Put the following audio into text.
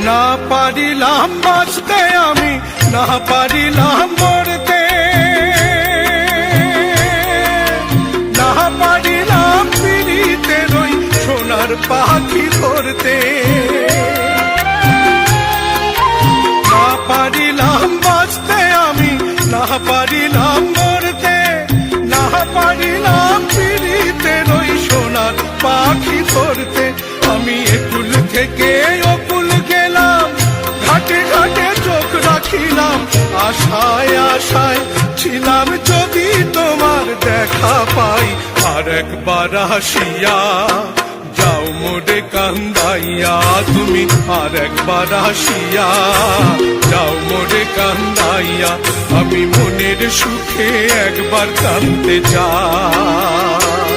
না পারিলাম বাঁচতে আমি, না পারিলাম মরতে, না পারিলাম পিড়িতে রই সোনার পাখি ধরতে, না পারিলাম বাঁচতে আমি, না পারিলাম মরতে, না পারিলাম পিড়িতে রই সোনার পাখি ধরতে। আমি একুল থেকে অকুল গেলাম, ঘাটে ঘাটে চোখ রাখিলাম, আশায় আশায় ছিলাম যদি তোমার দেখা পাই। আর একবার আসিয়া যাও মোরে কান্দাইয়া তুমি, আর একবার আসিয়া যাও মোরে কান্দাইয়া, আমি মনের সুখে একবার কাঁদতে চাই।